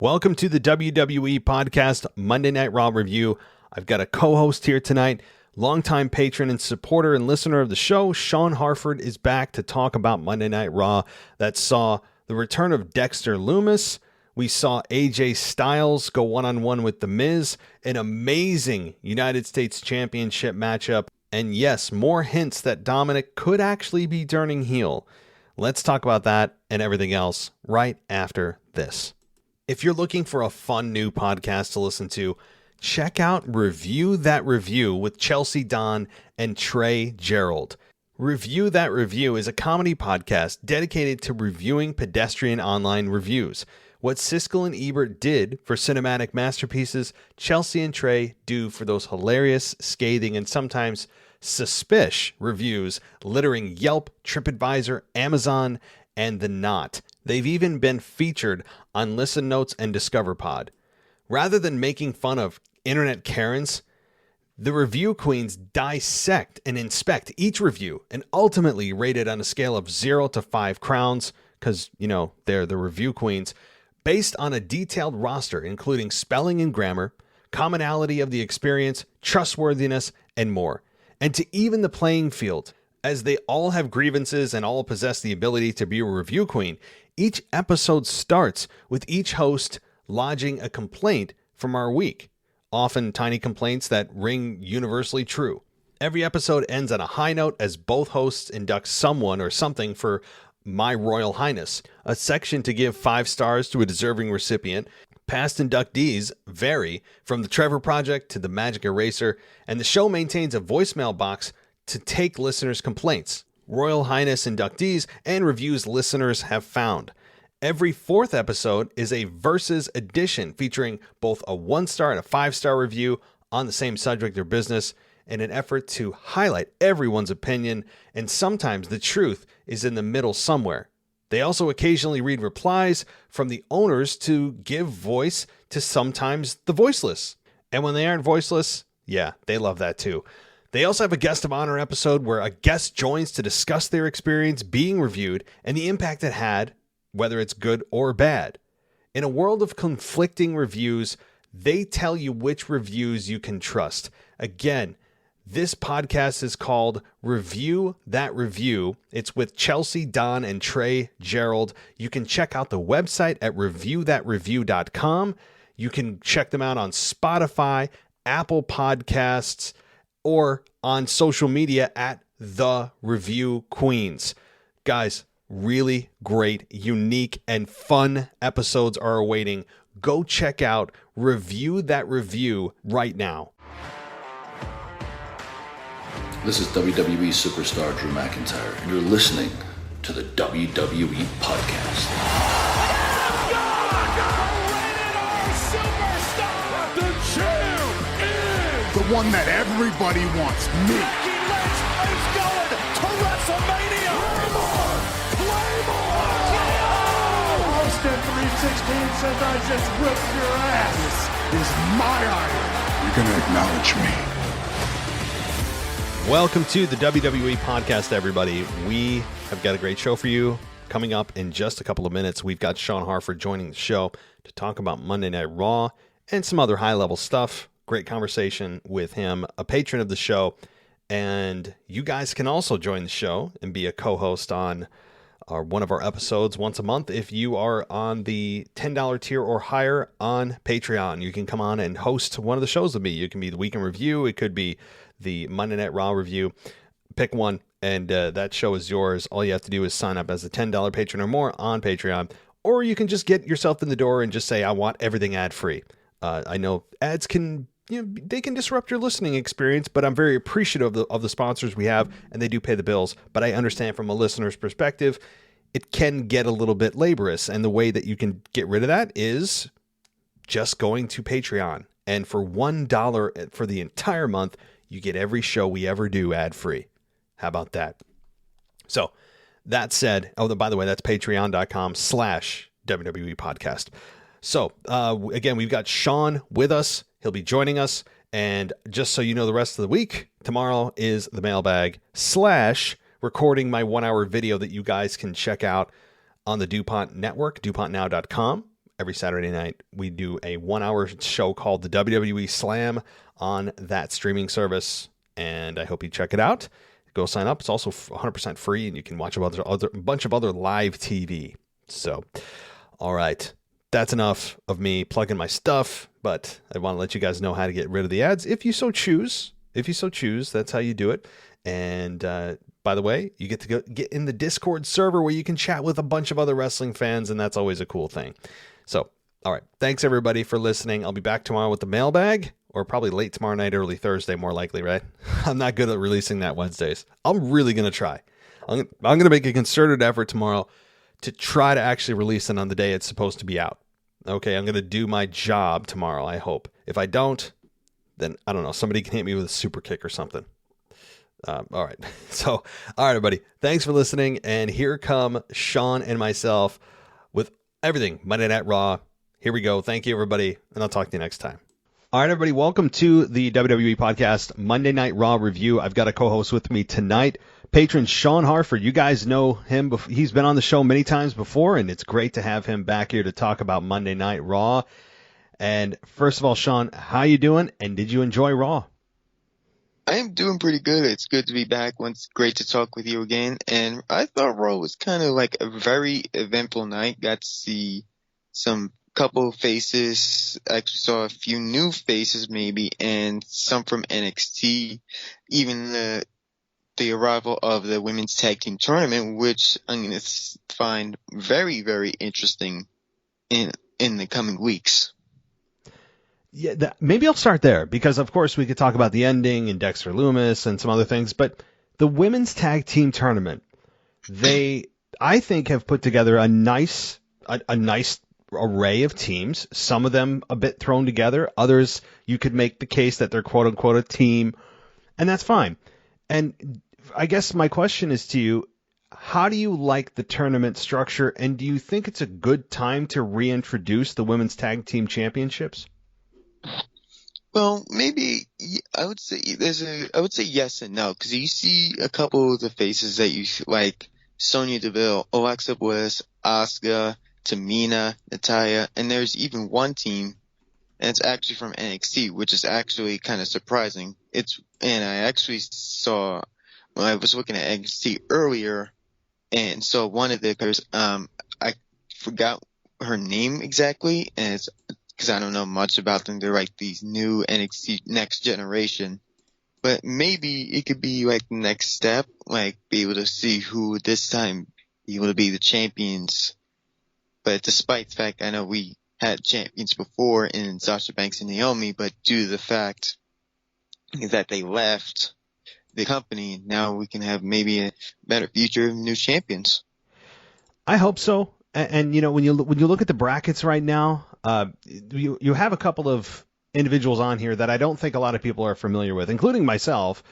Welcome to the WWE Podcast Monday Night Raw review. I've got a co-host here tonight, longtime patron and supporter and listener of the show. Sean Harford is back to talk about Monday Night Raw that saw the return of Dexter Lumis. We saw AJ Styles go one-on-one with The Miz, an amazing United States Championship matchup, and yes, more hints that Dominick could actually be turning heel. Let's talk about that and everything else right after this. If you're looking for a fun new podcast to listen to, check out Review That Review with Chelsea Don and Trey Gerald. Review That Review is a comedy podcast dedicated to reviewing pedestrian online reviews. What Siskel and Ebert did for cinematic masterpieces, Chelsea and Trey do for those hilarious, scathing, and sometimes suspicious reviews littering Yelp, TripAdvisor, Amazon, and The Knot. They've even been featured on Listen Notes and Discover Pod. Rather than making fun of internet Karens, the review queens dissect and inspect each review and ultimately rate it on a scale of 0 to 5 crowns, because, you know, they're the review queens, based on a detailed roster including spelling and grammar, commonality of the experience, trustworthiness, and more. And to even the playing field, as they all have grievances and all possess the ability to be a review queen, each episode starts with each host lodging a complaint from our week, often tiny complaints that ring universally true. Every episode ends on a high note as both hosts induct someone or something for My Royal Highness, a section to give 5 stars to a deserving recipient. Past inductees vary from the Trevor Project to the Magic Eraser, and the show maintains a voicemail box to take listeners' complaints, Royal Highness inductees, and reviews listeners have found. Every 4th episode is a Versus edition featuring both a 1-star and a 5-star review on the same subject or business in an effort to highlight everyone's opinion, and sometimes the truth is in the middle somewhere. They also occasionally read replies from the owners to give voice to sometimes the voiceless. And when they aren't voiceless, yeah, they love that too. They also have a guest of honor episode where a guest joins to discuss their experience being reviewed and the impact it had, whether it's good or bad. In a world of conflicting reviews, they tell you which reviews you can trust. Again, this podcast is called Review That Review. It's with Chelsea, Don, and Trey Gerald. You can check out the website at reviewthatreview.com. You can check them out on Spotify, Apple Podcasts, or on social media at The Review Queens. Guys, really great, unique, and fun episodes are awaiting. Go check out Review That Review right now. This is WWE superstar Drew McIntyre, and you're listening to the WWE Podcast. The one that everybody wants, me. Becky Lynch is going to WrestleMania. Claymore! Austin 316 says I just whipped your ass. This is my iron. You're going to acknowledge me. Welcome to the WWE Podcast, everybody. We have got a great show for you coming up in just a couple of minutes. We've got Sean Harford joining the show to talk about Monday Night Raw and some other high-level stuff. Great conversation with him, a patron of the show, and you guys can also join the show and be a co-host on one of our episodes once a month. If you are on the $10 tier or higher on Patreon, you can come on and host one of the shows with me. You can be the Week in Review. It could be the Monday Night Raw review. Pick one, and that show is yours. All you have to do is sign up as a $10 patron or more on Patreon, or you can just get yourself in the door and just say, I want everything ad-free. I know ads can... they can disrupt your listening experience, but I'm very appreciative of the sponsors we have, and they do pay the bills. But I understand from a listener's perspective, it can get a little bit laborious. And the way that you can get rid of that is just going to Patreon. And for $1 for the entire month, you get every show we ever do ad-free. How about that? So that said, by the way, that's patreon.com/WWE podcast. So again, we've got Sean with us. He'll be joining us. And just so you know, the rest of the week, tomorrow is the mailbag / recording my 1-hour video that you guys can check out on the DuPont network, DuPontNow.com. every Saturday night. We do a 1-hour show called the WWE Slam on that streaming service, and I hope you check it out. Go sign up. It's also 100% free, and you can watch a bunch of other live TV. So, all right. That's enough of me plugging my stuff, but I want to let you guys know how to get rid of the ads if you so choose. If you so choose, that's how you do it. And by the way, you get to get in the Discord server where you can chat with a bunch of other wrestling fans, and that's always a cool thing. So, all right. Thanks, everybody, for listening. I'll be back tomorrow with the mailbag, or probably late tomorrow night, early Thursday, more likely, right? I'm not good at releasing that Wednesdays. I'm really going to try. I'm going to make a concerted effort tomorrow to try to actually release it on the day it's supposed to be out. Okay, I'm going to do my job tomorrow, I hope. If I don't, then I don't know. Somebody can hit me with a super kick or something. All right. So, all right, everybody. Thanks for listening. And here come Sean and myself with everything Monday Night Raw. Here we go. Thank you, everybody. And I'll talk to you next time. All right, everybody. Welcome to the WWE Podcast Monday Night Raw review. I've got a co-host with me tonight, patron Sean Harford. You guys know him. He's been on the show many times before, and it's great to have him back here to talk about Monday Night Raw. And first of all, Sean, how you doing? And did you enjoy Raw? I am doing pretty good. It's good to be back. It's great to talk with you again. And I thought Raw was kind of like a very eventful night. Got to see some couple of faces. Actually saw a few new faces maybe, and some from NXT. Even the arrival of the women's tag team tournament, which I'm going to find very, very interesting in the coming weeks. Yeah, maybe I'll start there because, of course, we could talk about the ending and Dexter Lumis and some other things, but the women's tag team tournament, they, I think, have put together a nice array of teams. Some of them a bit thrown together. Others, you could make the case that they're quote unquote a team, and that's fine. And I guess my question is to you, how do you like the tournament structure, and do you think it's a good time to reintroduce the women's tag team championships? Well, maybe I would say yes and no, because you see a couple of the faces that you like: Sonya Deville, Alexa Bliss, Asuka, Tamina, Natalya, and there's even one team, and it's actually from NXT, which is actually kind of surprising. And I actually saw when I was looking at NXT earlier, and saw one of the players. I forgot her name exactly, and it's because I don't know much about them. They're like these new NXT Next Generation. But maybe it could be like the next step, like be able to see who would this time be able to be the champions. But despite the fact I know we had champions before in Sasha Banks and Naomi, but due to the fact that they left the company, now we can have maybe a better future of new champions. I hope so. And you know, when you look at the brackets right now, you have a couple of individuals on here that I don't think a lot of people are familiar with, including myself,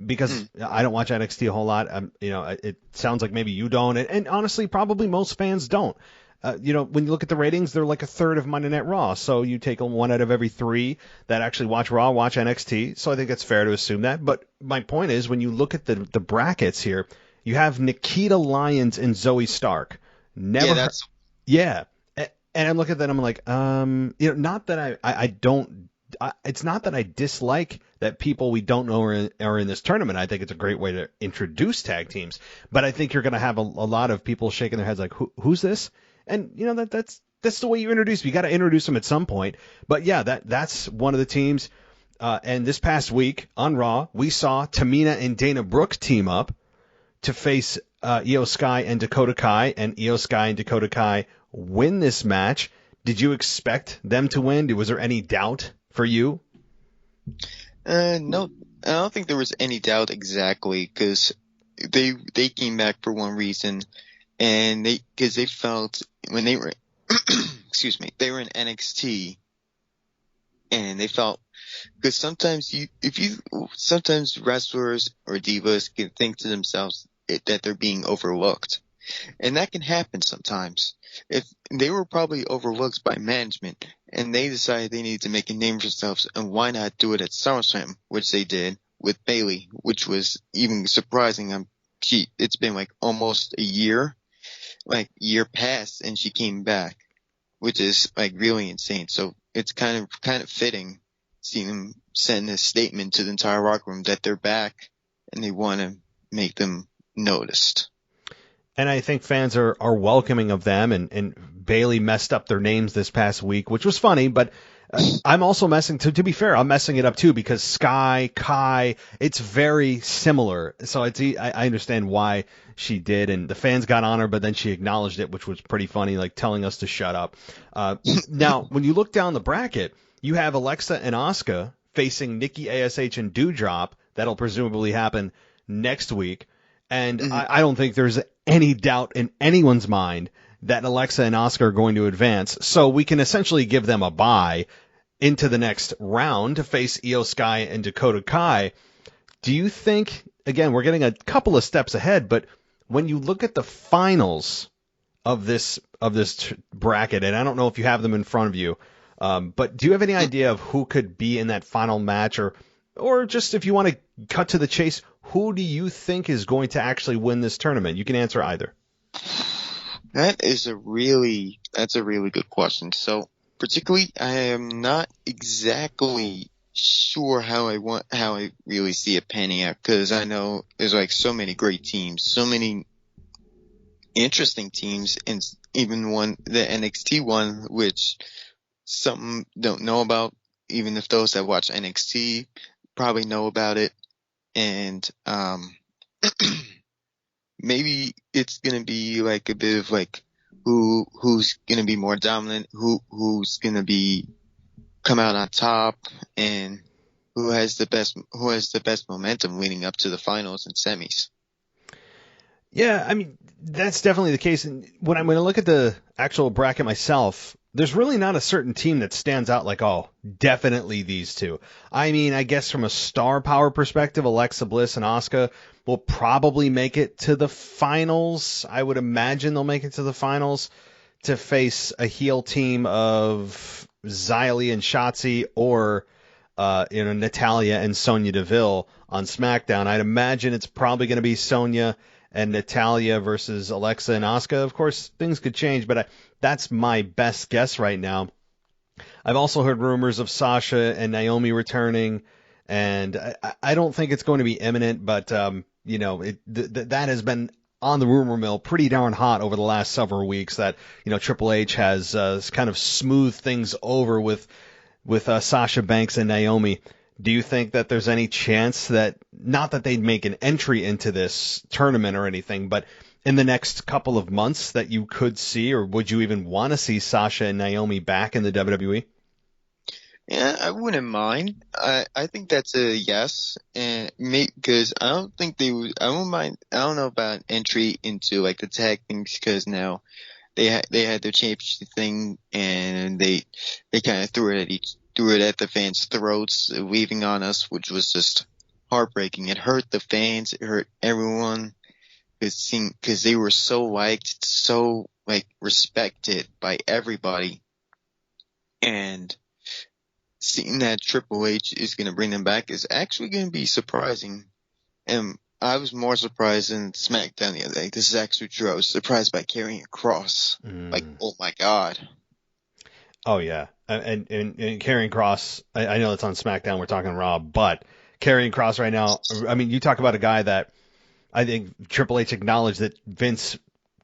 because I don't watch NXT a whole lot. It sounds like maybe you don't, and honestly, probably most fans don't. When you look at the ratings, they're like a third of Monday Night Raw. So you take one out of every three that actually watch Raw, watch NXT. So I think it's fair to assume that. But my point is, when you look at the brackets here, you have Nikita Lyons and Zoe Stark. Yeah. And I look at that, I'm like, not that I don't. It's not that I dislike that people we don't know are in this tournament. I think it's a great way to introduce tag teams. But I think you're going to have a lot of people shaking their heads like, who's this? And that's the way you introduce them. You got to introduce them at some point. But yeah, that's one of the teams. And this past week on Raw, we saw Tamina and Dana Brooke team up to face Io Sky and Dakota Kai, and Io Sky and Dakota Kai win this match. Did you expect them to win? Was there any doubt for you? No, I don't think there was any doubt exactly, because they came back for one reason, and because they felt when they were they were in NXT, and they felt, because sometimes wrestlers or divas can think to themselves that they're being overlooked, and that can happen sometimes. If they were probably overlooked by management, and they decided they needed to make a name for themselves, and why not do it at SummerSlam, which they did with Bayley, which was even surprising. It's been like almost a year past, and she came back which is like really insane. So it's kind of fitting seeing them send a statement to the entire locker room that they're back and they want to make them noticed. And I think fans are welcoming of them, and Bailey messed up their names this past week, which was funny, but I'm also to be fair, I'm messing it up too, because Sky, Kai, it's very similar. So I understand why she did, and the fans got on her, but then she acknowledged it, which was pretty funny, like telling us to shut up. Now, when you look down the bracket, you have Alexa and Asuka facing Nikki ASH and Doudrop. That'll presumably happen next week. And I don't think there's any doubt in anyone's mind that Alexa and Asuka are going to advance. So we can essentially give them a bye into the next round to face Io Sky and Dakota Kai. Do you think, again, we're getting a couple of steps ahead, but when you look at the finals of this bracket, and I don't know if you have them in front of you, but do you have any idea of who could be in that final match, or just if you want to cut to the chase, who do you think is going to actually win this tournament? You can answer either. That's a really good question. So particularly, I am not exactly sure how I really see it panning out, because I know there's like so many great teams, so many interesting teams, and even the NXT one, which some don't know about, even if those that watch NXT probably know about it. And maybe it's gonna be like a bit of like who's gonna be more dominant, who's gonna be come out on top, and who has the best momentum leading up to the finals and semis. Yeah, I mean, that's definitely the case. And when I look at the actual bracket myself, there's really not a certain team that stands out like, oh, definitely these two. I mean, I guess from a star power perspective, Alexa Bliss and Asuka will probably make it to the finals. I would imagine they'll make it to the finals to face a heel team of Xylee and Shotzi, or Natalya and Sonya Deville on SmackDown. I'd imagine it's probably going to be Sonya and Natalya versus Alexa and Asuka. Of course, things could change, but that's my best guess right now. I've also heard rumors of Sasha and Naomi returning, and I don't think it's going to be imminent, but that has been on the rumor mill pretty darn hot over the last several weeks, that Triple H has kind of smoothed things over with Sasha Banks and Naomi. Do you think that there's any chance that, not that they'd make an entry into this tournament or anything, but in the next couple of months that you could see, or would you even want to see Sasha and Naomi back in the WWE? Yeah, I wouldn't mind. I think that's a yes, and because I don't think they would. I wouldn't mind. I don't know about entry into like the tag things, because now they had their championship thing, and they kind of threw it at the fans' throats, leaving on us, which was just heartbreaking. It hurt the fans. It hurt everyone. Because they were so liked, so like respected by everybody, and seeing that Triple H is going to bring them back is actually going to be surprising. And I was more surprised than SmackDown the other day. This is actually true. I was surprised by carrying a cross. Like, oh my god. Oh yeah, and carrying Cross. I know it's on SmackDown. We're talking Raw, but carrying Cross right now. I mean, you talk about a guy that I think Triple H acknowledged that Vince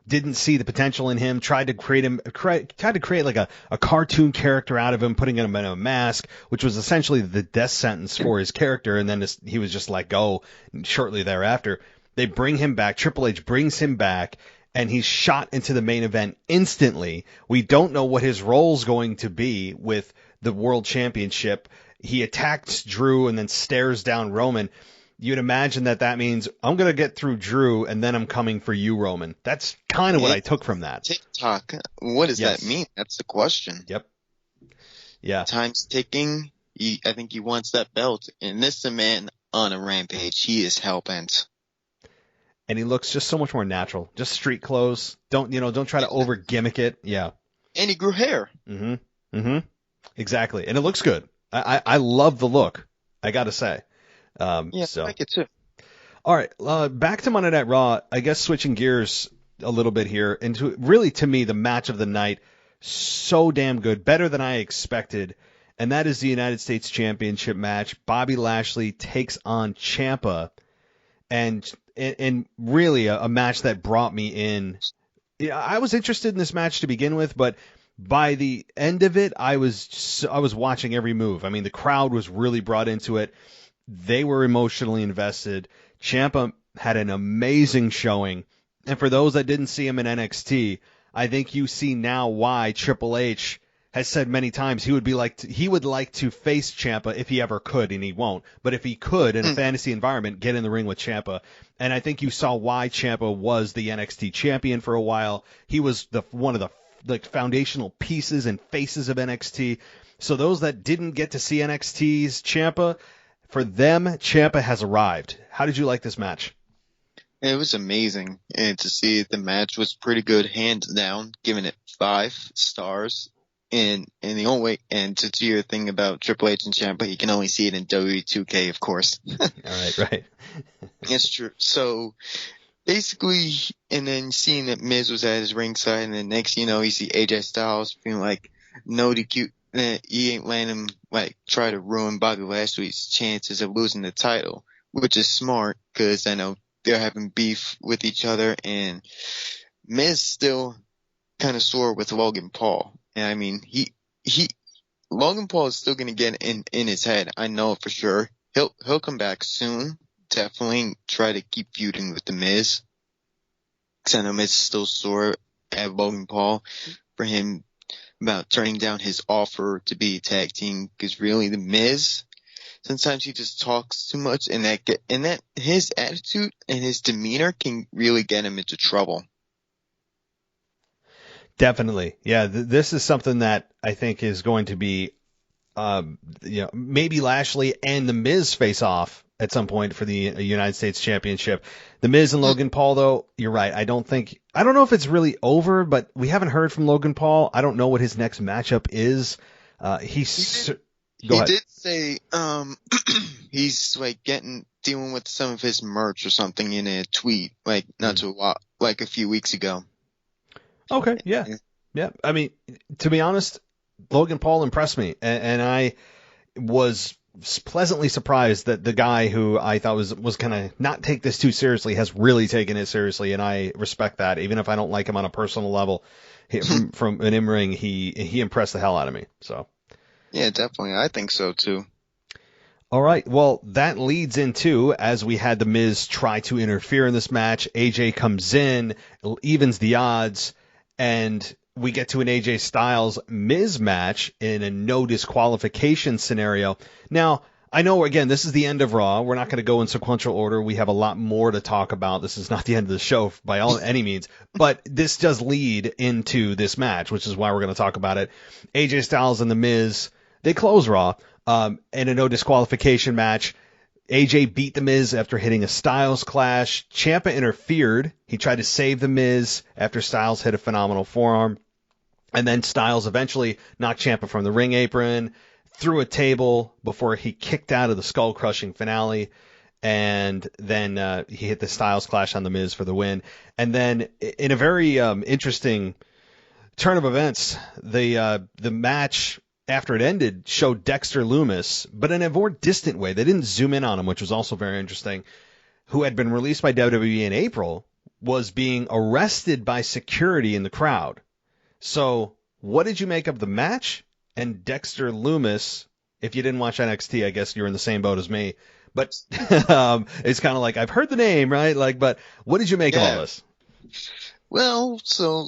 didn't see the potential in him. Tried to create like a cartoon character out of him, putting him in a mask, which was essentially the death sentence for his character. And then he was just let go shortly thereafter. They bring him back. Triple H brings him back, and he's shot into the main event instantly. We don't know what his role's going to be with the World Championship. He attacks Drew and then stares down Roman. You'd imagine that means I'm going to get through Drew, and then I'm coming for you, Roman. That's kind of what I took from that. TikTok. What does that mean? That's the question. Yep. Yeah. Time's ticking. I think he wants that belt. And this is a man on a rampage. He is hellbent. And he looks just so much more natural. Just street clothes. Don't try to over gimmick it. Yeah. And he grew hair. Exactly. And it looks good. I love the look, I got to say. I like it too. All right. Back to Monday Night Raw. I guess switching gears a little bit here into really, to me, the match of the night. so damn good, better than I expected. And that is the United States Championship match. Bobby Lashley takes on Ciampa, and really a match that brought me in. Yeah, I was interested in this match to begin with, but by the end of it, I was watching every move. I mean, the crowd was really brought into it. They were emotionally invested. Ciampa had an amazing showing. And for those that didn't see him in NXT, I think you see now why Triple H has said many times he would like to face Ciampa if he ever could, and he won't. But if he could, in a fantasy environment, get in the ring with Ciampa. And I think you saw why Ciampa was the NXT champion for a while. He was one of the foundational pieces and faces of NXT. So those that didn't get to see NXT's Ciampa, for them, Ciampa has arrived. How did you like this match? It was amazing, and to see the match was pretty good, hands down, giving it 5 stars. And the only way, and to do your thing about Triple H and Ciampa, you can only see it in WWE 2K, of course. Right. It's true. So basically, and then seeing that Miz was at his ringside, and then next you know, you see AJ Styles being like, no DQ, he ain't letting him like try to ruin Bobby Lashley's chances of losing the title, which is smart because I know they're having beef with each other, and Miz still kind of sore with Logan Paul. And I mean, Logan Paul is still going to get in his head. I know it for sure. He'll come back soon. Definitely try to keep feuding with the Miz. Cause I know Miz is still sore at Logan Paul for him about turning down his offer to be a tag team. Cause really the Miz, sometimes he just talks too much, and that his attitude and his demeanor can really get him into trouble. Definitely. Yeah, this is something that I think is going to be, maybe Lashley and The Miz face off at some point for the United States Championship. The Miz and Logan Paul, though, you're right. I don't know if it's really over, but we haven't heard from Logan Paul. I don't know what his next matchup is. He did say he's like dealing with some of his merch or something in a tweet, like a few weeks ago. Okay, yeah. I mean, to be honest, Logan Paul impressed me, and I was pleasantly surprised that the guy who I thought was gonna not take this too seriously has really taken it seriously, and I respect that. Even if I don't like him on a personal level, from an in-ring, he impressed the hell out of me. So. Yeah, definitely. I think so too. All right. Well, that leads into, as we had the Miz try to interfere in this match, AJ comes in, evens the odds, and we get to an AJ Styles Miz match in a no disqualification scenario. Now, I know, again, this is the end of Raw. We're not going to go in sequential order. We have a lot more to talk about. This is not the end of the show by any means, but this does lead into this match, which is why we're going to talk about it. AJ Styles and the Miz, they close Raw in a no disqualification match. AJ beat The Miz after hitting a Styles clash. Ciampa interfered. He tried to save The Miz after Styles hit a phenomenal forearm. And then Styles eventually knocked Ciampa from the ring apron, threw a table before he kicked out of the skull-crushing finale. And then he hit the Styles clash on The Miz for the win. And then in a very interesting turn of events, the match after it ended showed Dexter Lumis, but in a more distant way. They didn't zoom in on him, which was also very interesting, who had been released by WWE in April, was being arrested by security in the crowd. So what did you make of the match? And Dexter Lumis, if you didn't watch NXT, I guess you're in the same boat as me. But it's kind of like, I've heard the name, right? But what did you make of all this? Well, so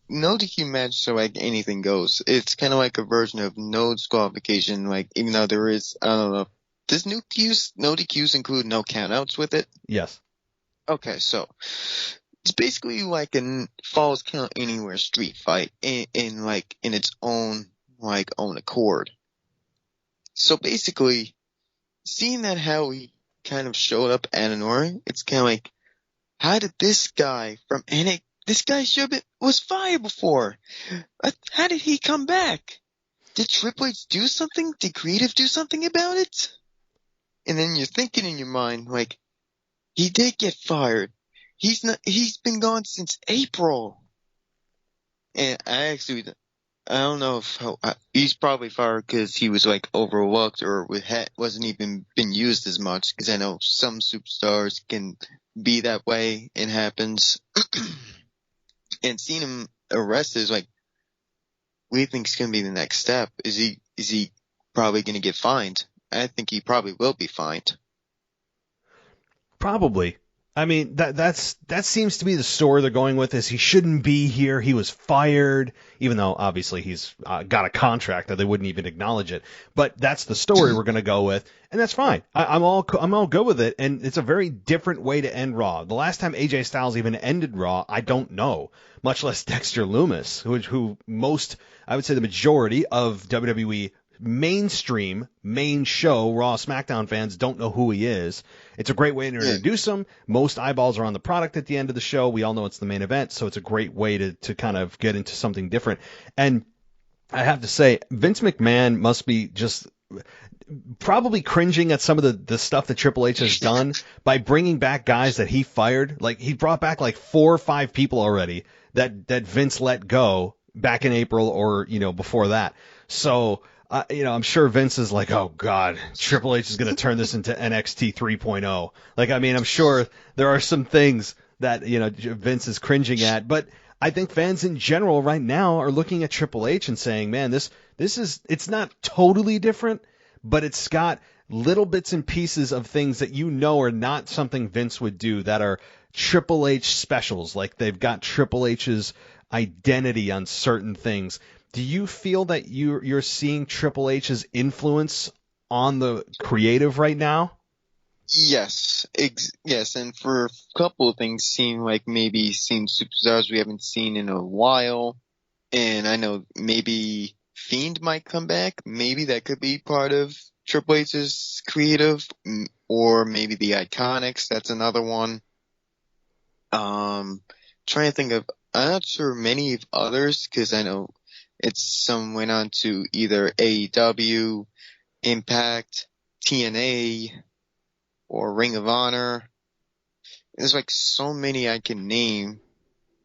no DQ match, so like anything goes. It's kind of like a version of no disqualification, like even though there is, I don't know, does no DQs include no countouts with it? Yes. Okay, so it's basically like a Falls Count Anywhere street fight in its own accord. So basically, seeing that how he kind of showed up out of nowhere, it's kind of like, how did this guy from NXT, this guy was fired before. How did he come back? Did Triple H do something? Did Creative do something about it? And then you're thinking in your mind, like, he did get fired. He's been gone since April. And I I don't know if he's probably fired because he was like overlooked or wasn't even been used as much. Because I know some superstars can be that way. It happens. And seeing him arrested is like, what do you think is going to be the next step? Is he probably going to get fined? I think he probably will be fined. Probably. I mean, that seems to be the story they're going with, is he shouldn't be here. He was fired, even though obviously he's got a contract that they wouldn't even acknowledge it. But that's the story we're going to go with, and that's fine. I'm all good with it, and it's a very different way to end Raw. The last time AJ Styles even ended Raw, I don't know, much less Dexter Lumis, who I would say the majority of WWE mainstream main show Raw SmackDown fans don't know who he is. It's a great way to introduce him. Most eyeballs are on the product at the end of the show. We all know it's the main event, so it's a great way to kind of get into something different. And I have to say, Vince McMahon must be just probably cringing at some of the stuff that Triple H has done by bringing back guys that he fired. Like, he brought back like 4 or 5 people already that Vince let go back in April or, before that. So, I'm sure Vince is like, oh God, Triple H is going to turn this into NXT 3.0. Like, I mean, I'm sure there are some things that, Vince is cringing at, but I think fans in general right now are looking at Triple H and saying, man, it's not totally different, but it's got little bits and pieces of things that are not something Vince would do, that are Triple H specials. Like, they've got Triple H's identity on certain things. Do you feel that you're seeing Triple H's influence on the creative right now? Yes, yes, and for a couple of things, seeing superstars we haven't seen in a while, and I know maybe Fiend might come back. Maybe that could be part of Triple H's creative, or maybe the Iconics. That's another one. Trying to think of, I'm not sure many of others, because I know some went on to either AEW, Impact, TNA, or Ring of Honor. There's like so many I can name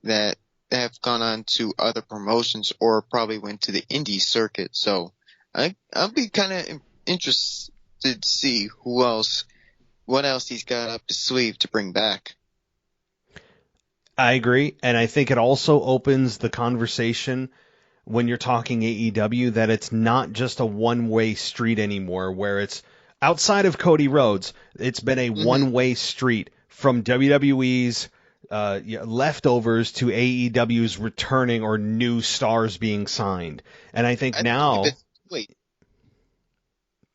that have gone on to other promotions or probably went to the indie circuit. So I'll be kind of interested to see what else he's got up his sleeve to bring back. I agree, and I think it also opens the conversation when you're talking AEW, that it's not just a one-way street anymore, where it's outside of Cody Rhodes, it's been a one-way street from WWE's leftovers to AEW's returning or new stars being signed. And I think now... Wait.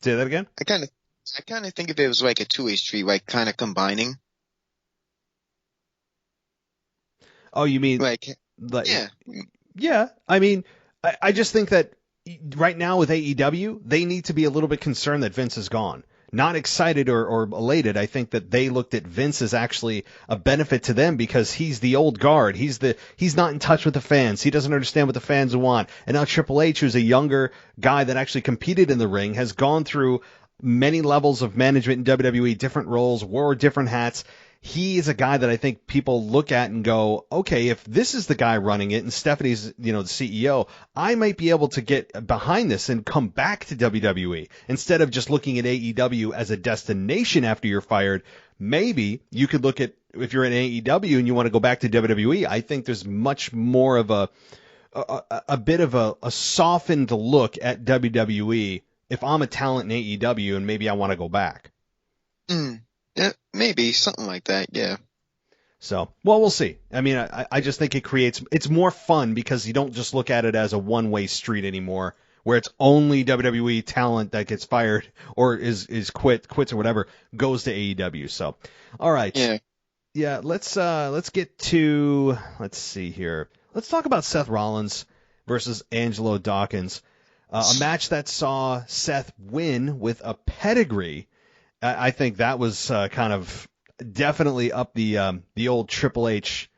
Say that again? I kind of think of it as like a two-way street, like kind of combining. Oh, you mean... yeah. Yeah, I mean, I just think that right now with AEW, they need to be a little bit concerned that Vince is gone. Not excited or elated. I think that they looked at Vince as actually a benefit to them, because he's the old guard. He's not in touch with the fans. He doesn't understand what the fans want. And now Triple H, who's a younger guy that actually competed in the ring, has gone through many levels of management in WWE, different roles, wore different hats. He is a guy that I think people look at and go, okay, if this is the guy running it and Stephanie's, the CEO, I might be able to get behind this and come back to WWE. Instead of just looking at AEW as a destination after you're fired, maybe you could look at, if you're in AEW and you want to go back to WWE, I think there's much more of a bit of a softened look at WWE if I'm a talent in AEW and maybe I want to go back. Yeah, maybe something like that. Yeah. So, well, we'll see. I mean, I just think it's more fun because you don't just look at it as a one-way street anymore, where it's only WWE talent that gets fired or is quits or whatever goes to AEW. So, all right. Yeah. Let's get to, let's see here. Let's talk about Seth Rollins versus Angelo Dawkins. A match that saw Seth win with a pedigree. I think that was kind of definitely up the old Triple H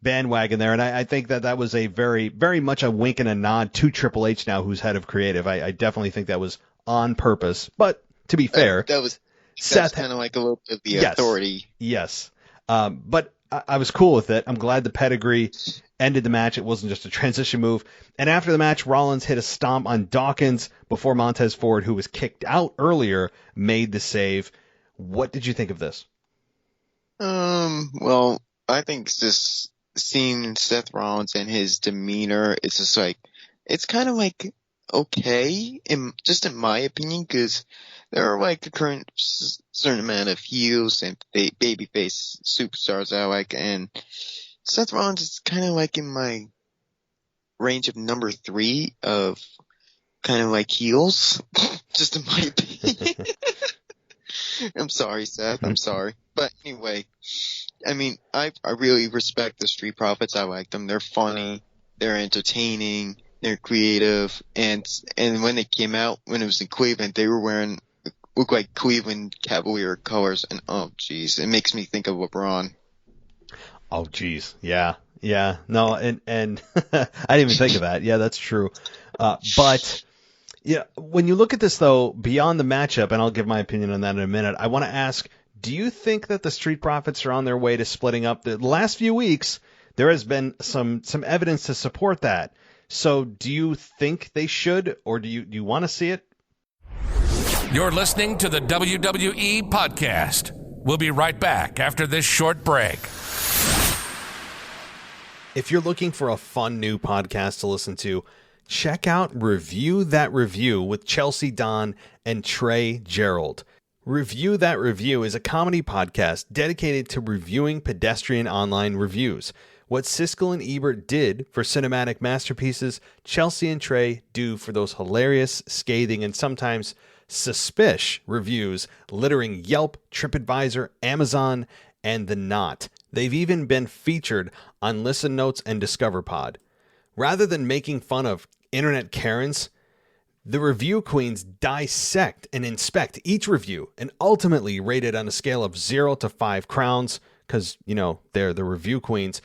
bandwagon there, and I think that was a very, very much a wink and a nod to Triple H now, who's head of creative. I definitely think that was on purpose, but to be fair, that was Seth kind of like a little bit of the authority. Yes, but I was cool with it. I'm glad the pedigree ended the match. It wasn't just a transition move. And after the match, Rollins hit a stomp on Dawkins before Montez Ford, who was kicked out earlier, made the save. What did you think of this? Well, I think it's just seeing Seth Rollins and his demeanor, it's just like, it's kind of like okay, in my opinion, because there are like a current certain amount of heels and babyface superstars I like, and Seth Rollins is kind of like in my range of number 3 of kind of like heels, just in my opinion. I'm sorry, Seth. I'm sorry. But anyway, I mean, I really respect the Street Profits. I like them. They're funny. They're entertaining. They're creative. And when they came out, when it was in Cleveland, they were look like Cleveland Cavalier colors. And oh, geez, it makes me think of LeBron. Oh, geez. Yeah. Yeah. No, and I didn't even think of that. Yeah, that's true. But yeah, when you look at this, though, beyond the matchup, and I'll give my opinion on that in a minute, I want to ask, do you think that the Street Profits are on their way to splitting up? The last few weeks, there has been some evidence to support that. So do you think they should, or do you want to see it? You're listening to the WWE Podcast. We'll be right back after this short break. If you're looking for a fun new podcast to listen to, check out Review That Review with Chelsea Don and Trey Gerald. Review That Review is a comedy podcast dedicated to reviewing pedestrian online reviews. What Siskel and Ebert did for cinematic masterpieces, Chelsea and Trey do for those hilarious, scathing, and sometimes suspicious reviews littering Yelp, TripAdvisor, Amazon, and The Knot. They've even been featured on Listen Notes and DiscoverPod. Rather than making fun of internet Karens, the review queens dissect and inspect each review and ultimately rate it on a scale of 0 to 5 crowns, because, they're the review queens,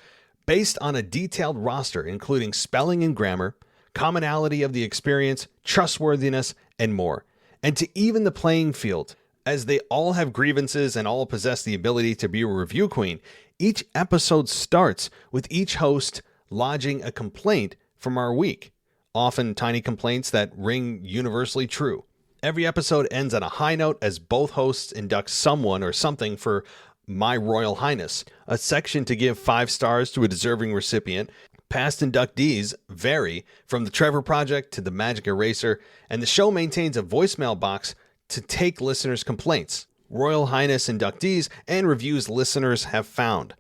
based on a detailed roster including spelling and grammar, commonality of the experience, trustworthiness, and more. And to even the playing field, as they all have grievances and all possess the ability to be a review queen, each episode starts with each host lodging a complaint from our week, often tiny complaints that ring universally true. Every episode ends on a high note as both hosts induct someone or something for My Royal Highness, a section to give 5 stars to a deserving recipient. Past inductees vary from the Trevor Project to the Magic Eraser, and the show maintains a voicemail box to take listeners' complaints, Royal Highness inductees, and reviews listeners have found.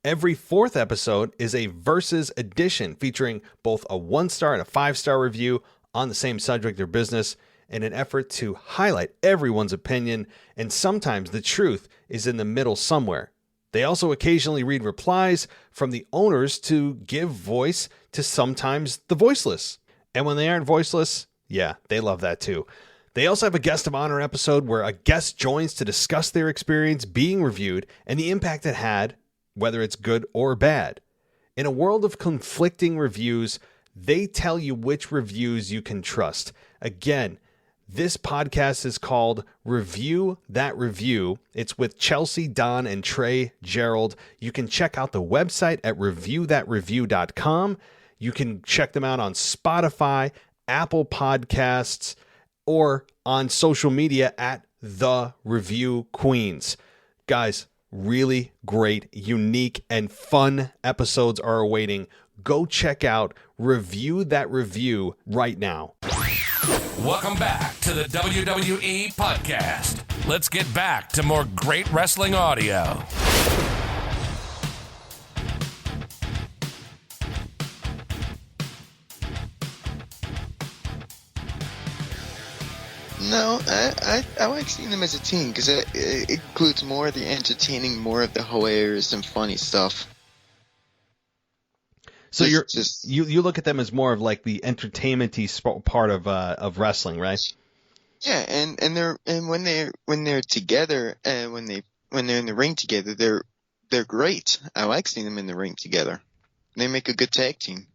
Every 4th episode is a Versus edition featuring both a 1-star and a 5-star review on the same subject or business in an effort to highlight everyone's opinion, and sometimes the truth is in the middle somewhere. They also occasionally read replies from the owners to give voice to sometimes the voiceless. And when they aren't voiceless, yeah, they love that too. They also have a guest of honor episode where a guest joins to discuss their experience being reviewed and the impact it had, whether it's good or bad. In a world of conflicting reviews, they tell you which reviews you can trust. Again, this podcast is called Review That Review. It's with Chelsea, Don, and Trey Gerald. You can check out the website at reviewthatreview.com. You can check them out on Spotify, Apple Podcasts, or on social media at The Review Queens. Guys, really great, unique, and fun episodes are awaiting. Go check out Review That Review right now. Welcome back to the WWE Podcast. Let's get back to more great wrestling audio. No, I like seeing them as a team because it includes more of the entertaining, more of the hilarious and funny stuff. So you look at them as more of like the entertainment-y part of wrestling, right? Yeah, and when they're together and when they're in the ring together, they're great. I like seeing them in the ring together. They make a good tag team.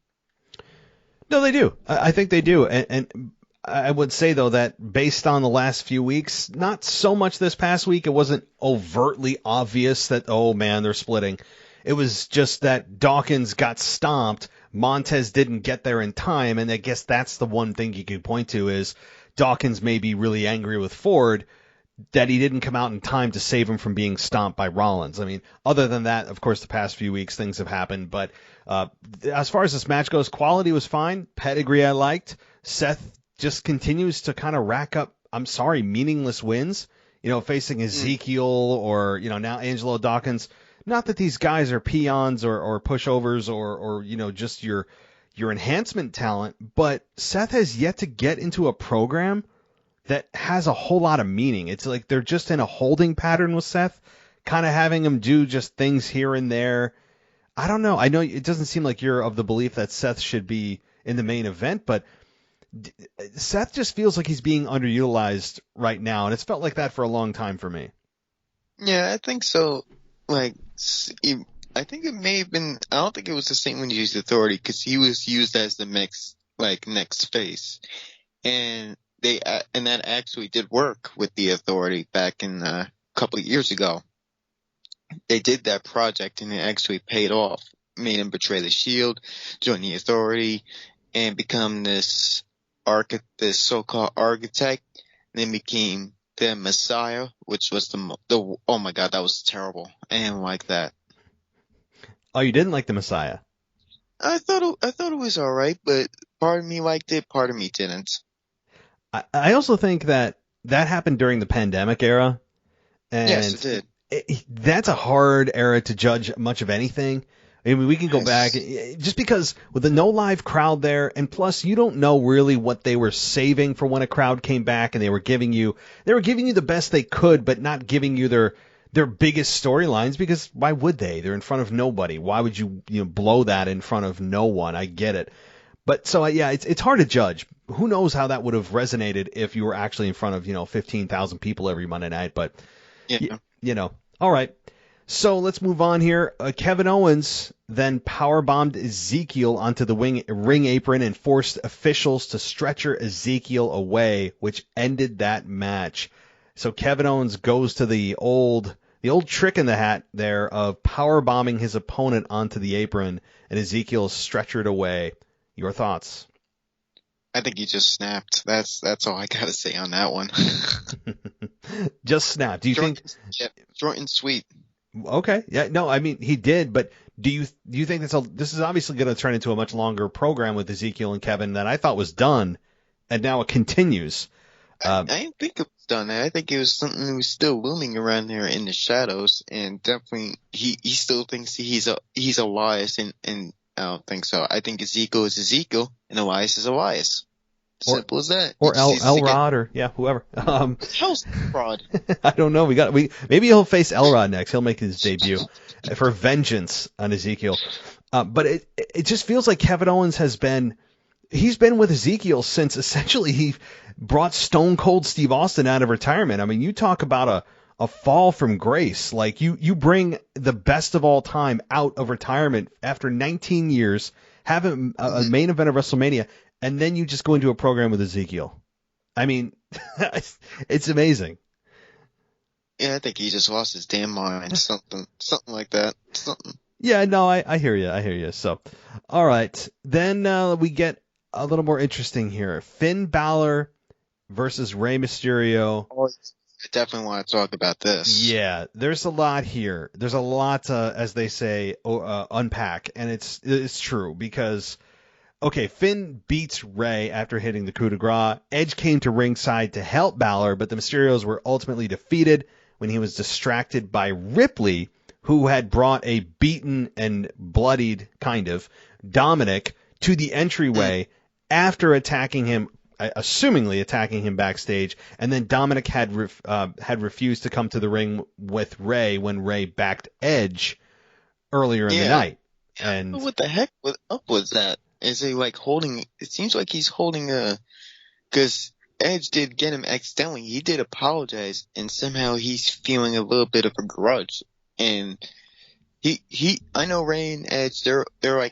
No, they do. I think they do, and I would say, though, that based on the last few weeks, not so much this past week, it wasn't overtly obvious that, oh, man, they're splitting. It was just that Dawkins got stomped. Montez didn't get there in time, and I guess that's the one thing you could point to is Dawkins may be really angry with Ford that he didn't come out in time to save him from being stomped by Rollins. I mean, other than that, of course, the past few weeks things have happened, but as far as this match goes, quality was fine. Pedigree I liked. Seth just continues to kind of rack up, meaningless wins. Facing Ezekiel or, now Angelo Dawkins. Not that these guys are peons or pushovers or just your enhancement talent, but Seth has yet to get into a program that has a whole lot of meaning. It's like they're just in a holding pattern with Seth, kind of having him do just things here and there. I don't know. I know it doesn't seem like you're of the belief that Seth should be in the main event, but Seth just feels like he's being underutilized right now, and it's felt like that for a long time for me. Yeah, I think so. I think it may have been. I don't think it was the same when he used Authority because he was used as the next face, and that actually did work with the Authority back in a couple of years ago. They did that project and it actually paid off. Made him betray the Shield, join the Authority, and become this so-called architect. And then became the Messiah, which was the oh my god, that was terrible. I didn't like that. Oh, you didn't like the Messiah? I thought it was all right, but part of me liked it, part of me didn't. I also think that happened during the pandemic era. And yes, it did. That's a hard era to judge much of anything. I mean, we can go back just because with the no live crowd there, and plus you don't know really what they were saving for when a crowd came back, and they were giving you the best they could, but not giving you their biggest storylines because why would they? They're in front of nobody. Why would you blow that in front of no one? I get it. But so it's hard to judge. Who knows how that would have resonated if you were actually in front of 15,000 people every Monday night? But all right. So let's move on here. Kevin Owens then powerbombed Ezekiel onto the ring apron and forced officials to stretcher Ezekiel away, which ended that match. So Kevin Owens goes to the old trick in the hat there of powerbombing his opponent onto the apron, and Ezekiel is stretchered away. Your thoughts? I think he just snapped. That's all I gotta say on that one. Just snapped. Do you think? Yeah, short and sweet. Okay. Yeah. No. I mean, he did. But do you think this is obviously going to turn into a much longer program with Ezekiel and Kevin that I thought was done, and now it continues? I didn't think it was done. I think it was something that was still looming around there in the shadows, and definitely he still thinks he's Elias, and I don't think so. I think Ezekiel is Ezekiel, and Elias is Elias. Simple as that. Or Elrod, or whoever. Hell's Rod. I don't know. Maybe he'll face Elrod next. He'll make his debut for vengeance on Ezekiel. But it just feels like Kevin Owens he's been with Ezekiel since essentially he brought Stone Cold Steve Austin out of retirement. I mean, you talk about a fall from grace. Like you bring the best of all time out of retirement after 19 years, have a main event of WrestleMania, and then you just go into a program with Ezekiel. I mean, it's amazing. Yeah, I think he just lost his damn mind. Something like that. Something. Yeah, no, I hear you. So, all right. Then we get a little more interesting here. Finn Balor versus Rey Mysterio. Oh, I definitely want to talk about this. Yeah, there's a lot here. There's a lot, as they say, unpack, and it's true because, okay, Finn beats Rey after hitting the coup de grace. Edge came to ringside to help Balor, but the Mysterios were ultimately defeated when he was distracted by Ripley, who had brought a beaten and bloodied, kind of, Dominick to the entryway after attacking him, assumingly attacking him backstage, and then Dominick had refused to come to the ring with Rey when Rey backed Edge earlier in the night. And what the heck was that? Is he holding? It seems like he's holding because Edge did get him accidentally. He did apologize, and somehow he's feeling a little bit of a grudge. And I know Rey and Edge, they're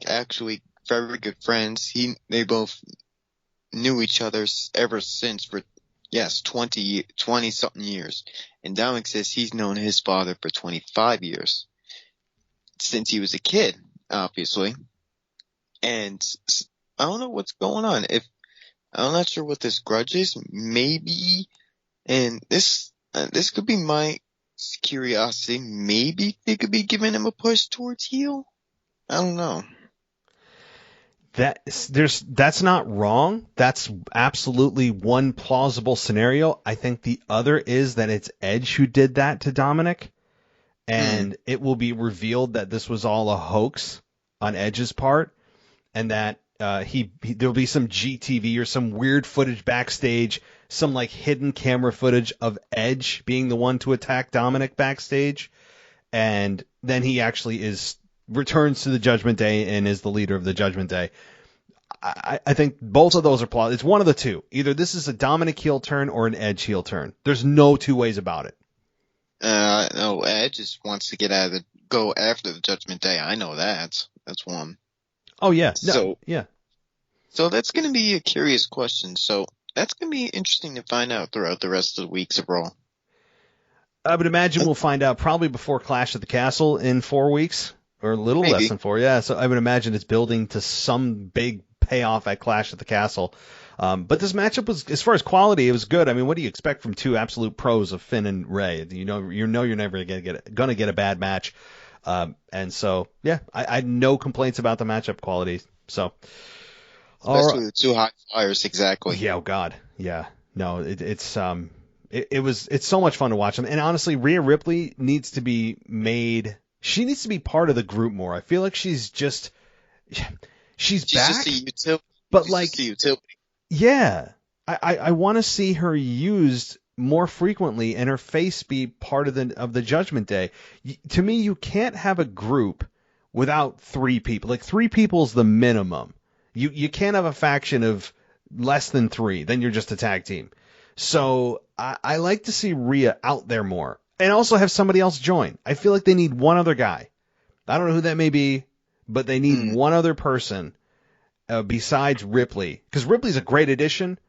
actually very good friends. They both knew each other ever since for 20 something years. And Dominick says he's known his father for 25 years. since he was a kid, obviously. And I don't know what's going on. I'm not sure what this grudge is. Maybe, and this could be my curiosity. Maybe they could be giving him a push towards heel. I don't know. That's not wrong. That's absolutely one plausible scenario. I think the other is that it's Edge who did that to Dominic, and it will be revealed that this was all a hoax on Edge's part, and that there'll be some GTV or some weird footage backstage, some like hidden camera footage of Edge being the one to attack Dominic backstage, and then he actually returns to the Judgment Day and is the leader of the Judgment Day. I think both of those are plausible. It's one of the two. Either this is a Dominic heel turn or an Edge heel turn. There's no two ways about it. No, Edge just wants to go after the Judgment Day. I know that. That's one. Oh yeah. No, yeah. So that's going to be a curious question. So that's going to be interesting to find out throughout the rest of the weeks of Raw. I would imagine we'll find out probably before Clash at the Castle in 4 weeks, or a little less than 4. Yeah. So I would imagine it's building to some big payoff at Clash at the Castle. But this matchup was, as far as quality, it was good. I mean, what do you expect from two absolute pros of Finn and Rey? You know you're never gonna get a bad match. And so, yeah, I had no complaints about the matchup quality. So, especially the two high flyers, exactly. Yeah, oh God, yeah. No, it's so much fun to watch them. And honestly, Rhea Ripley needs to be made. She needs to be part of the group more. I feel like she's back, just a utility. But she's like, just a utility. Yeah, I want to see her used more frequently and her face be part of the Judgment Day. To me, you can't have a group without 3 people. Like 3 people is the minimum. You can't have a faction of less than 3. Then you're just a tag team. So I like to see Rhea out there more and also have somebody else join. I feel like they need one other guy. I don't know who that may be, but they need one other person besides Ripley, because Ripley's a great addition.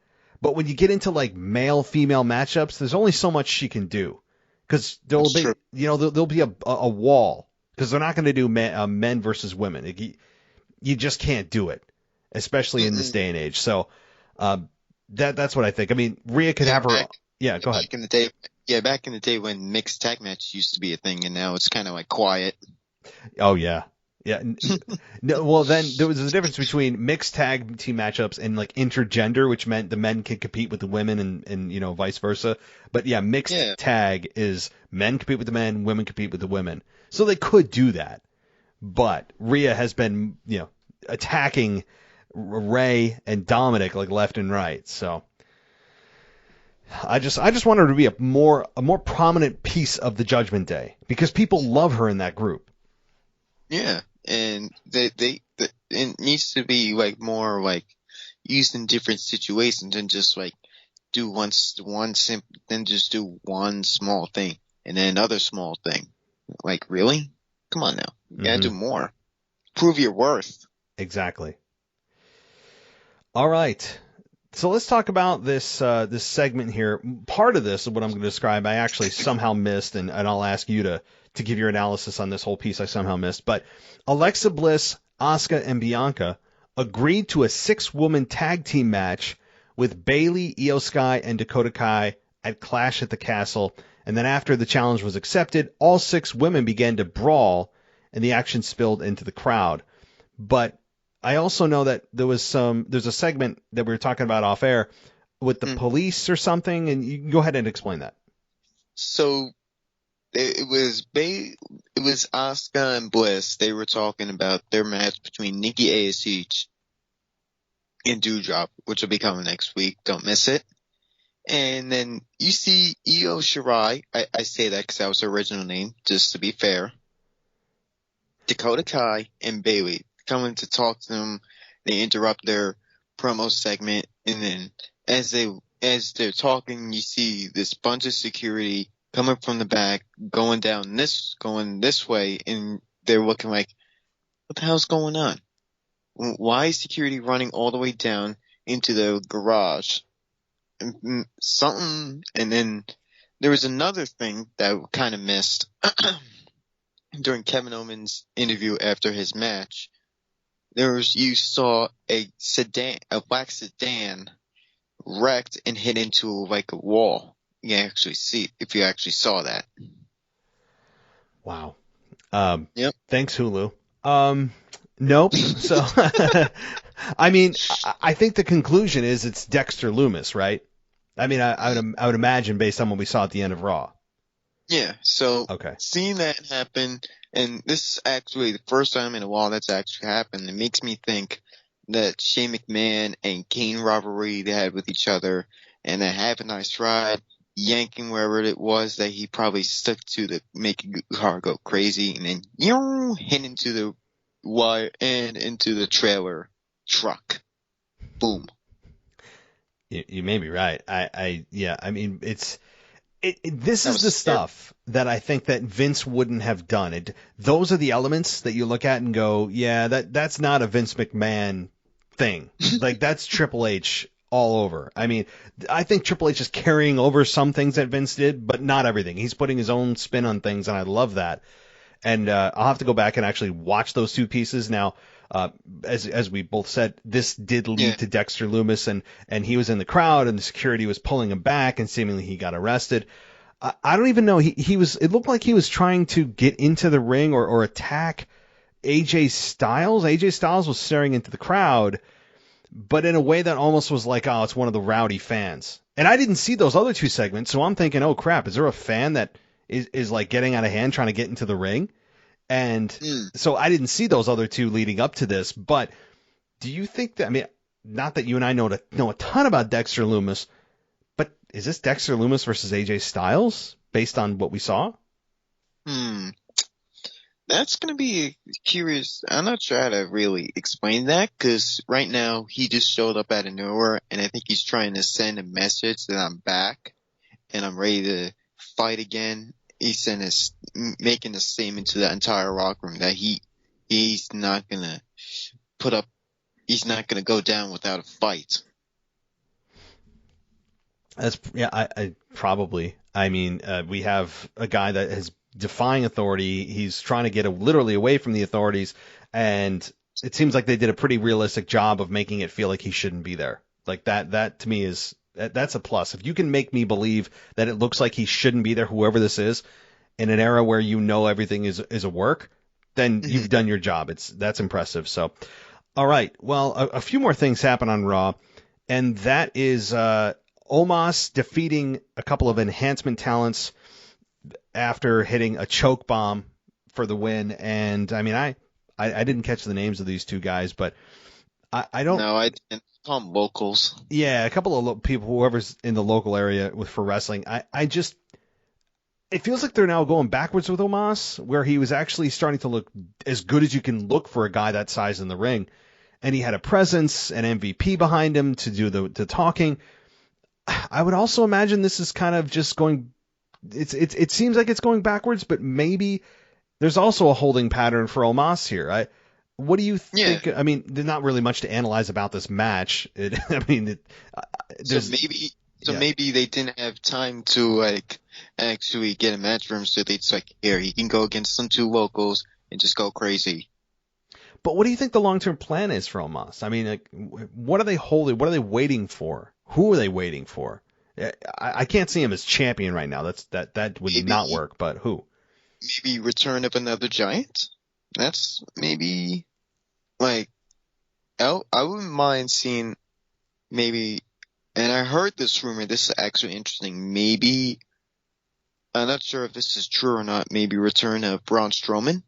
But when you get into like male-female matchups, there's only so much she can do, because there'll be a wall, because they're not going to do men versus women. You just can't do it, especially in this day and age. So that's what I think. I mean, Rhea could have her. Yeah, go ahead. Back in the day when mixed tag match used to be a thing, and now it's kind of like quiet. Oh yeah. Yeah. No, well, then there was a difference between mixed tag team matchups and like intergender, which meant the men can compete with the women and vice versa. But yeah, mixed tag is men compete with the men, women compete with the women. So they could do that. But Rhea has been, attacking Rey and Dominic like left and right. So I just want her to be a more prominent piece of the Judgment Day, because people love her in that group. Yeah. And it needs to be like more like used in different situations and just like do then just do one small thing and then another small thing. Like, really? Come on now. You gotta do more. Prove your worth. Exactly. All right. So let's talk about this segment here. Part of this, what I'm going to describe, I actually somehow missed, and I'll ask you to give your analysis on this whole piece I somehow missed. But Alexa Bliss, Asuka, and Bianca agreed to a 6-woman tag team match with Bayley, Io Sky, and Dakota Kai at Clash at the Castle. And then after the challenge was accepted, all 6 women began to brawl, and the action spilled into the crowd. But I also know that there's a segment that we were talking about off air with the police or something, and you can go ahead and explain that. So it was Asuka and Bliss. They were talking about their match between Nikki ASH and Doudrop, which will be coming next week. Don't miss it. And then you see Io Shirai. I say that because that was her original name, just to be fair. Dakota Kai and Bayley coming to talk to them. They interrupt their promo segment, and then as they're talking, you see this bunch of security coming from the back, going this way, and they're looking like, what the hell's going on? Why is security running all the way down into the garage? Something, and then there was another thing that I kind of missed. during Kevin Owens' interview after his match, you saw a black sedan wrecked and hit into like a wall. You can actually see if you actually saw that. Wow. Yep. Thanks, Hulu. Nope. So, I mean, I think the conclusion is it's Dexter Lumis, right? I mean, I would imagine based on what we saw at the end of Raw. Yeah. So, Okay. seeing that happen, and this is actually the first time in a while that's actually happened, it makes me think that Shane McMahon and Kane rivalry they had with each other, and that Have a Nice Ride, yanking wherever it was that he probably stuck to make the car go crazy, and then hit into the wire and into the trailer truck. Boom. You may be right. I mean, this is the stuff that I think that Vince wouldn't have done. Those are the elements that you look at and go, yeah, that's not a Vince McMahon thing. Like, that's Triple H all over. I mean, I think Triple H is carrying over some things that Vince did, but not everything. He's putting his own spin on things, and I love that. And I'll have to go back and actually watch those two pieces. Now, as we both said, this did lead to Dexter Lumis, and he was in the crowd, and the security was pulling him back, and seemingly he got arrested. I don't even know. He was. It looked like he was trying to get into the ring or attack AJ Styles. AJ Styles was staring into the crowd, but in a way that almost was like, oh, it's one of the rowdy fans. And I didn't see those other two segments, so I'm thinking, oh crap, is there a fan that is like getting out of hand trying to get into the ring? And so I didn't see those other two leading up to this, but do you think that, I mean, not that you and I know a ton about Dexter Lumis, but is this Dexter Lumis versus AJ Styles based on what we saw? That's going to be curious. I'm not sure how to really explain that, because right now he just showed up out of nowhere, and I think he's trying to send a message that I'm back and I'm ready to fight again. He's making a statement to the entire locker room that he's not going to go down without a fight. I probably. I mean, we have a guy that is defying authority. He's trying to get literally away from the authorities, and it seems like they did a pretty realistic job of making it feel like he shouldn't be there. Like that to me that's a plus. If you can make me believe that it looks like he shouldn't be there, whoever this is, in an era where you know everything is a work, then you've done your job. That's impressive. So, all right. Well, a few more things happen on Raw, and that is Omos defeating a couple of enhancement talents after hitting a choke bomb for the win. And I mean, I didn't catch the names of these two guys, but I don't. No, I didn't. Call them locals. Yeah, a couple of people, whoever's in the local area for wrestling. It feels like they're now going backwards with Omos, where he was actually starting to look as good as you can look for a guy that size in the ring. And he had a presence, an MVP behind him to do the talking. I would also imagine this is kind of just going, it seems like it's going backwards, but maybe there's also a holding pattern for Omos here. What do you think? Yeah. I mean, there's not really much to analyze about this match. Maybe they didn't have time to actually get a match for him, so they just here, he can go against some two locals and just go crazy. But what do you think the long-term plan is for Omos? I mean, what are they holding? What are they waiting for? Who are they waiting for? I can't see him as champion right now. That would not work. But who? Maybe return of another giant. That's maybe I wouldn't mind seeing maybe. And I heard this rumor. This is actually interesting. Maybe I'm not sure if this is true or not. Maybe return of Braun Strowman.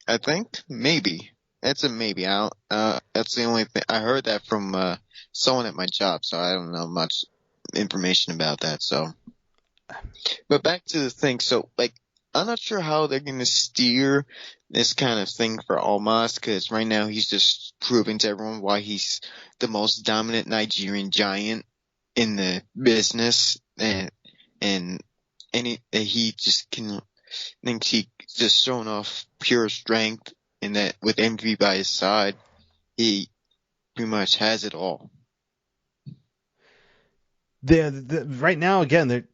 I think maybe that's a maybe. That's the only thing I heard that from someone at my job. So I don't know much information about that. So, but back to the thing. So I'm not sure how they're going to steer this kind of thing for Omos, because right now he's just proving to everyone why he's the most dominant Nigerian giant in the business, and he just thinks he's just showing off pure strength, and that with MVP by his side, he pretty much has it all. Right now, again,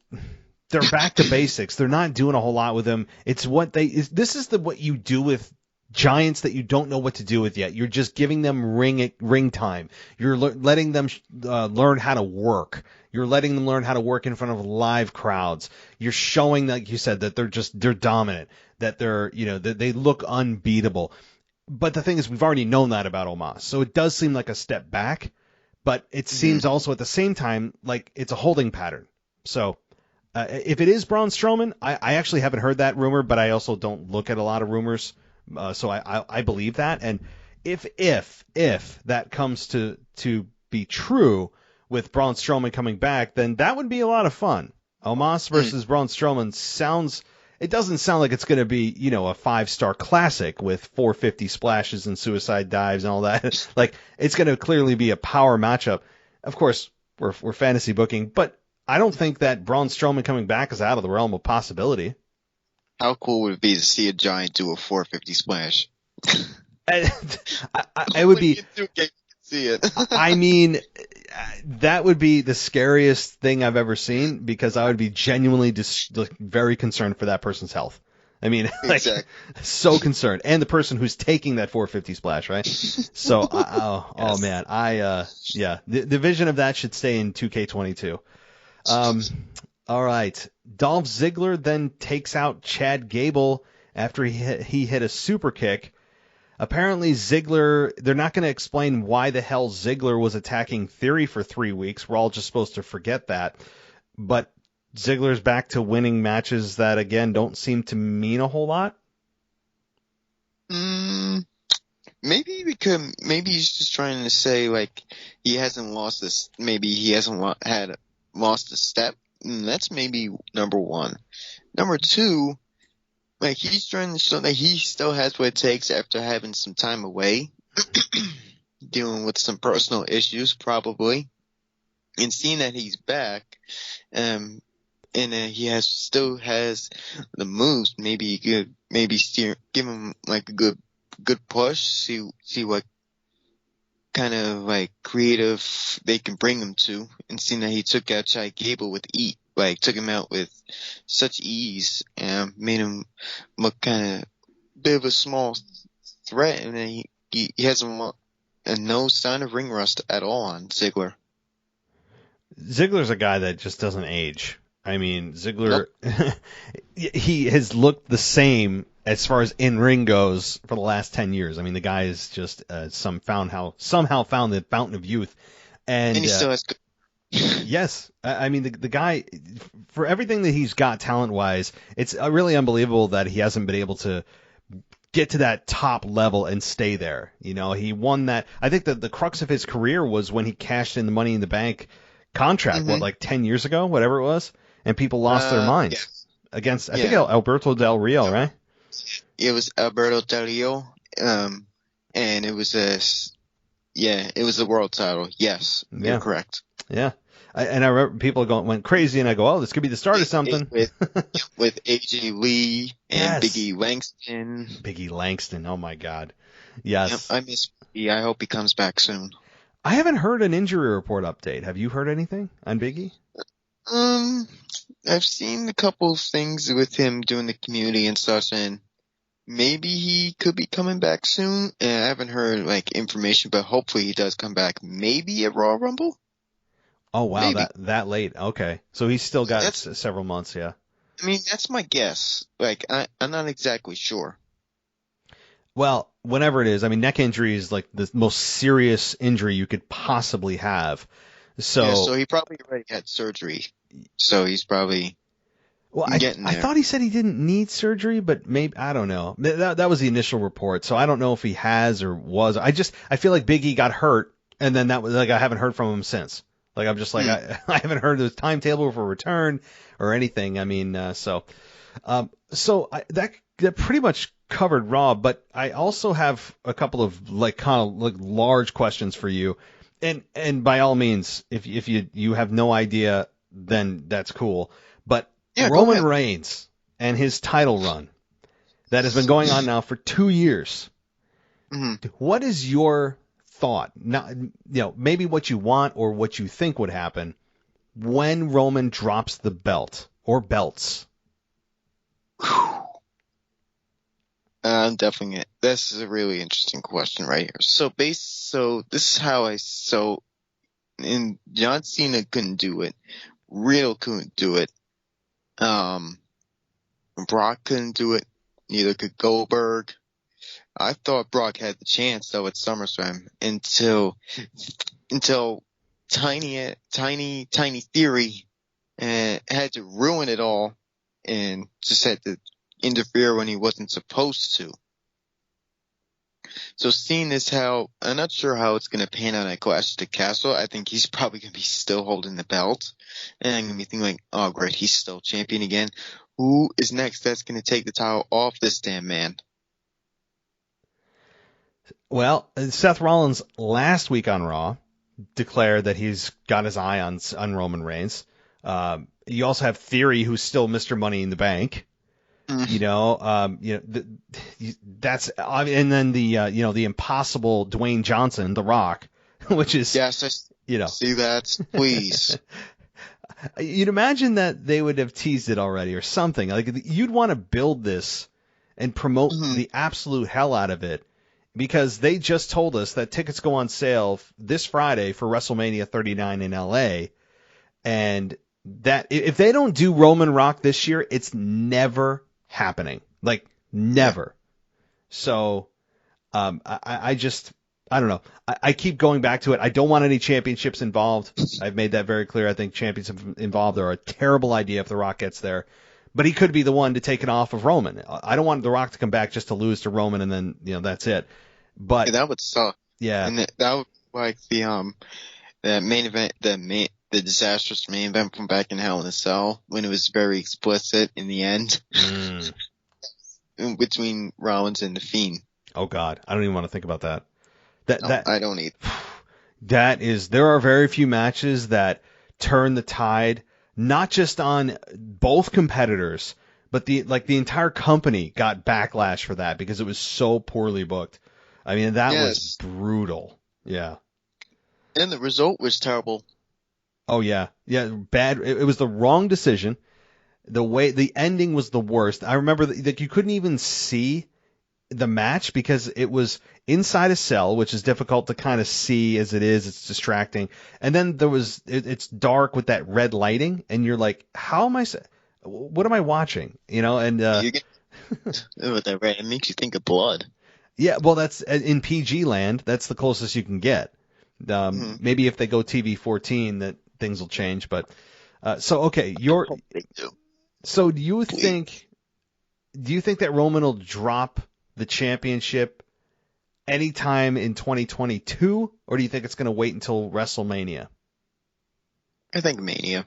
they're back to basics. They're not doing a whole lot with him. It's what this is what you do with giants that you don't know what to do with yet. You're just giving them ring time. You're letting them learn how to work. You're letting them learn how to work in front of live crowds. You're showing, like you said, that they're dominant, that that they look unbeatable. But the thing is, we've already known that about Omos. So it does seem like a step back, but it seems also at the same time like it's a holding pattern. So if it is Braun Strowman, I actually haven't heard that rumor, but I also don't look at a lot of rumors. So I believe that. And if that comes to be true with Braun Strowman coming back, then that would be a lot of fun. Omos versus Braun Strowman it doesn't sound like it's going to be, a 5-star classic with 450 splashes and suicide dives and all that. Like, it's going to clearly be a power matchup. Of course, we're fantasy booking, but I don't think that Braun Strowman coming back is out of the realm of possibility. How cool would it be to see a giant do a 450 splash? I would be. See it. I mean, that would be the scariest thing I've ever seen, because I would be genuinely very concerned for that person's health. I mean, exactly. So concerned, and the person who's taking that 450 splash, right? So, oh man, the vision of that should stay in 2K22. All right, Dolph Ziggler then takes out Chad Gable after he hit a super kick. Apparently Ziggler, they're not going to explain why the hell Ziggler was attacking Theory for 3 weeks. We're all just supposed to forget that. But Ziggler's back to winning matches that, again, don't seem to mean a whole lot. Maybe he's just trying to say, like, he hasn't lost this. Maybe he hasn't lost a step. That's maybe number one. Number two, like, he's trying to show that he still has what it takes after having some time away, dealing with some personal issues probably, and seeing that he's back, and he still has the moves. Maybe he could give him like a good push, see what kind of like creative they can bring him to, and seeing that he took out Chad Gable took him out with such ease and made him look kind of bit of a small threat, and then he has no sign of ring rust at all on Ziggler. Ziggler's a guy that just doesn't age. I mean, Ziggler, he has looked the same as far as in-ring goes for the last 10 years. I mean, the guy is just somehow found the fountain of youth. And he still has good. Yes. I mean, the guy, for everything that he's got talent-wise, it's really unbelievable that he hasn't been able to get to that top level and stay there. He won that. I think that the crux of his career was when he cashed in the Money in the Bank contract, like 10 years ago, whatever it was, and people lost their minds against, I think, Alberto Del Rio, right? It was Alberto Del Rio, and it was it was the world title. Yes, you're correct. Yeah. And I remember people went crazy, and I go, oh, this could be the start of something. With AJ Lee and Biggie Langston. Biggie Langston, oh my God. Yes. I miss Biggie. I hope he comes back soon. I haven't heard an injury report update. Have you heard anything on Biggie? I've seen a couple of things with him doing the community and such, and maybe he could be coming back soon. And I haven't heard like information, but hopefully he does come back. Maybe at Royal Rumble. Oh wow, maybe. that late. Okay, so he's still got several months. Yeah. I mean, that's my guess. Like, I'm not exactly sure. Well, whenever it is, I mean, neck injury is like the most serious injury you could possibly have. So he probably already had surgery. So he's probably getting there. I thought he said he didn't need surgery, but maybe, I don't know. That was the initial report, so I don't know if he has or was. I feel like Big E got hurt, and then that was like, I haven't heard from him since. Like, I'm just like, I haven't heard the timetable for return or anything. I mean, that pretty much covered Raw, but I also have a couple of large questions for you. And by all means, if you have no idea, then that's cool. But Roman Reigns and his title run that has been going on now for 2 years. Mm-hmm. What is your thought? Not, maybe what you want or what you think would happen when Roman drops the belt or belts? Definitely. This is a really interesting question right here. So this is how and John Cena couldn't do it. Riddle couldn't do it. Brock couldn't do it. Neither could Goldberg. I thought Brock had the chance though at SummerSlam until Tiny Theory had to ruin it all and just had to interfere when he wasn't supposed to. So seeing this, I'm not sure how it's going to pan out at Clash at the Castle. I think he's probably going to be still holding the belt. And I'm going to be thinking like, oh great, he's still champion again. Who is next that's going to take the title off this damn man? Well, Seth Rollins last week on Raw declared that he's got his eye on Roman Reigns. You also have Theory, who's still Mr. Money in the Bank. You know, that's, and then the impossible Dwayne Johnson, The Rock, which is, yes, see that, please. You'd imagine that they would have teased it already or something. Like you'd want to build this and promote the absolute hell out of it, because they just told us that tickets go on sale this Friday for WrestleMania 39 in LA, and that if they don't do Roman Rock this year, it's never happening. Like never. So I don't know. I keep going back to it. I don't want any championships involved. I've made that very clear. I think championships involved are a terrible idea if The Rock gets there. But he could be the one to take it off of Roman. I don't want The Rock to come back just to lose to Roman and then, that's it. But yeah, that would suck. Yeah. And that would like the main event, the disastrous main event from back in Hell in a Cell when it was very explicit in the end between Rollins and The Fiend. Oh God, I don't even want to think about that. I don't either. There are very few matches that turn the tide, not just on both competitors, but the entire company got backlash for that because it was so poorly booked. I mean, that was brutal. Yeah. And the result was terrible. Oh yeah. Yeah, bad. It was the wrong decision. The ending was the worst. I remember that you couldn't even see the match because it was inside a cell, which is difficult to kind of see as it is. It's distracting. And then it's dark with that red lighting, and you're like, what am I watching? And with that red, it makes you think of blood. Yeah, well, that's in PG land. That's the closest you can get. Maybe if they go TV 14, that things will change. But okay, so do you think that Roman will drop the championship anytime in 2022, or do you think it's going to wait until WrestleMania? I think Mania.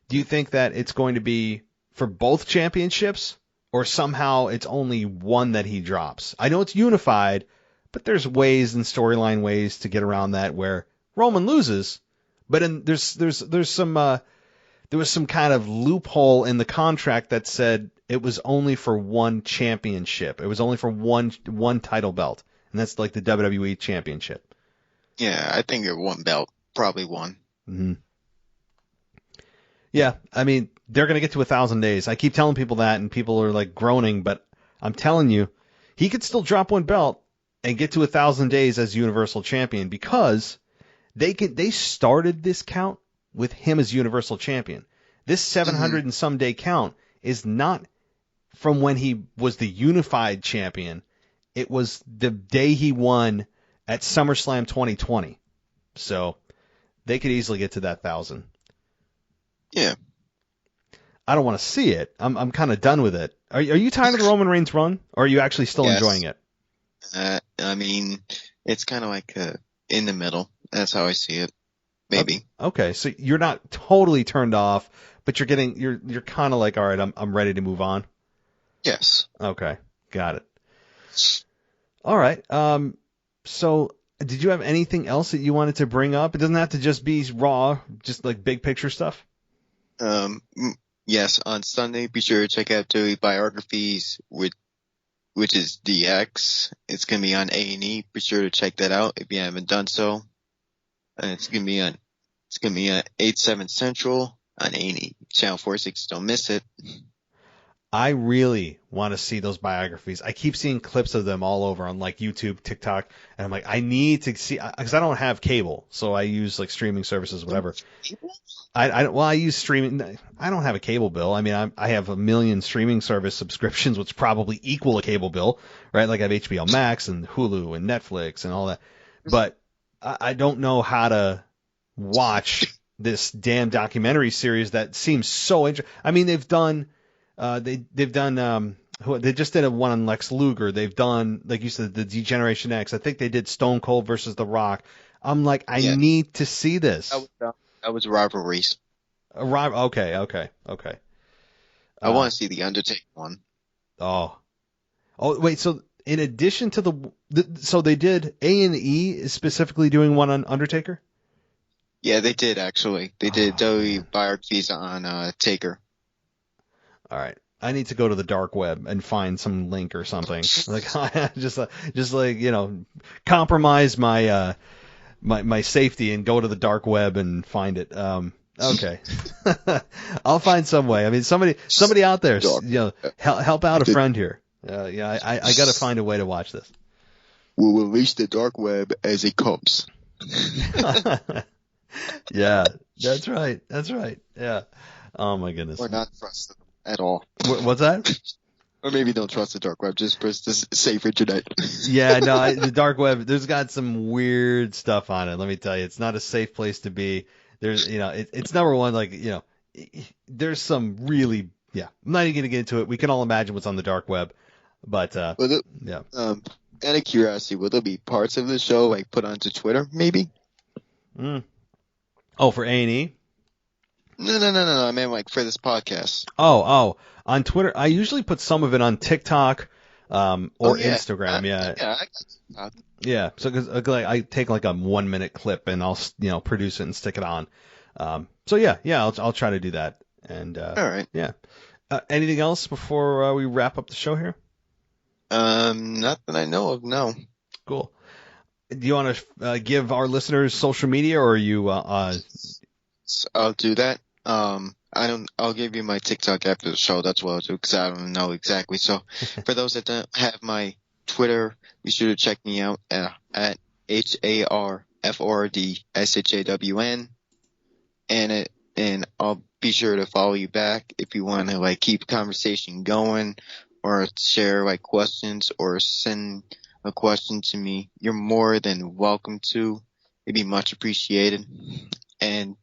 Do you think that it's going to be for both championships, or somehow it's only one that he drops? I know it's unified, but there's ways and storyline ways to get around that where Roman loses, but there was some kind of loophole in the contract that said it was only for one championship. It was only for one title belt, and that's like the WWE championship. Yeah, I think you're one belt, probably one. Mm-hmm. Yeah, I mean, they're going to get to 1,000 days. I keep telling people that, and people are like groaning, but I'm telling you, he could still drop one belt and get to 1,000 days as Universal Champion because they started this count with him as Universal Champion. This 700 and some day count is not from when he was the unified champion. It was the day he won at SummerSlam 2020. So they could easily get to that 1,000. Yeah. I don't want to see it. I'm kind of done with it. Are you tired of the Roman Reigns run, or are you actually still enjoying it? I mean, it's kind of like in the middle. That's how I see it. Maybe. Okay, so you're not totally turned off, but you're kind of like, all right, I'm ready to move on. Yes. Okay, got it. All right. So did you have anything else that you wanted to bring up? It doesn't have to just be Raw, just like big picture stuff. Yes. On Sunday, be sure to check out WWE Biographies, which is DX. It's gonna be on A&E. Be sure to check that out if you haven't done so. And it's gonna be on 8/7 Central. on A&E. Channel 46, don't miss it. I really want to see those biographies. I keep seeing clips of them all over on like YouTube, TikTok, and I'm like, I need to see, because I don't have cable, so I use like streaming services, whatever. I use streaming. I don't have a cable bill. I mean, I have a million streaming service subscriptions, which probably equal a cable bill, right? Like I have HBO Max and Hulu and Netflix and all that, but I don't know how to watch this damn documentary series that seems so interesting. I mean, they've done. They just did one on Lex Luger. They've done, like you said, the Degeneration X. I think they did Stone Cold versus The Rock. I'm like, I need to see this. That was rivalries. Okay. I want to see the Undertaker one. Oh, wait. So in addition to so they did A&E is specifically doing one on Undertaker? Yeah, they did actually. They did WWE biographies on Taker. All right. I need to go to the dark web and find some link or something. Like just like, you know, compromise my my safety and go to the dark web and find it. Okay. I'll find some way. I mean, somebody out there, you know, help out a friend here. Yeah, I got to find a way to watch this. We'll release the dark web as it comes. Yeah, that's right. Yeah. Oh my goodness. Or not trust them at all. What's that? Or maybe don't trust the dark web. Just press the safe internet. Yeah, no, the dark web. There's got some weird stuff on it. Let me tell you, it's not a safe place to be. There's, you know, it's number one. Like, you know, there's some really. Yeah, I'm not even gonna get into it. We can all imagine what's on the dark web, but yeah. Out of curiosity, will there be parts of the show like put onto Twitter? Maybe. Oh, for A&E? No. I mean, like for this podcast. Oh, on Twitter. I usually put some of it on TikTok, or Instagram. Yeah. So cause, like, I take like a 1 minute clip and I'll, you know, produce it and stick it on. So yeah, I'll try to do that. And all right. Yeah. Anything else before we wrap up the show here? Not that I know of. No. Cool. Do you want to give our listeners social media, or are you? I'll do that. I'll give you my TikTok after the show. That's what I'll do because I don't know exactly. So for those that don't have my Twitter, be sure to check me out at HARFORDSHAWN, and I'll be sure to follow you back if you want to like keep conversation going or share like questions or send a question to me. You're more than welcome to. It'd be much appreciated. And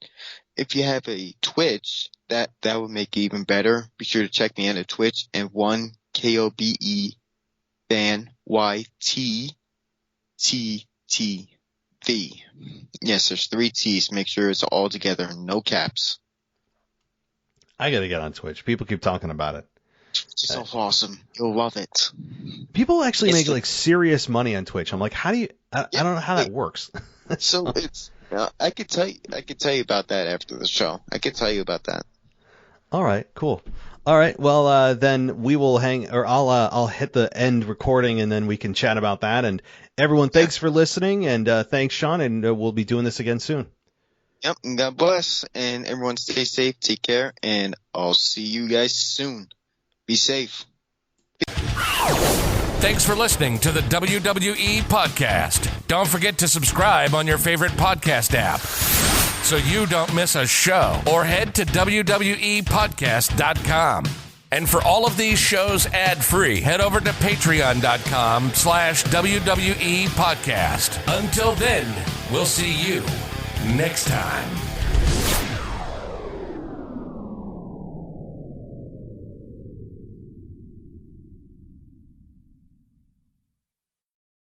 if you have a Twitch, that would make it even better. Be sure to check me out at Twitch and KOBE fan YTTTV. Yes, there's 3 T's. Make sure it's all together, no caps. I gotta get on Twitch. People keep talking about it. It's so awesome. You'll love it. People actually make like serious money on Twitch. I'm like, how do you? I don't know how that works. So it's. I could tell you about that after the show. I could tell you about that. All right, cool. All right, well then we will I'll hit the end recording and then we can chat about that. And everyone, thanks for listening, and thanks Sean, and we'll be doing this again soon. Yep, and God bless, and everyone stay safe, take care, and I'll see you guys soon. Be safe. Thanks for listening to the WWE Podcast. Don't forget to subscribe on your favorite podcast app so you don't miss a show, or head to WWEpodcast.com. And for all of these shows ad-free, head over to patreon.com/WWE Podcast. Until then, we'll see you next time.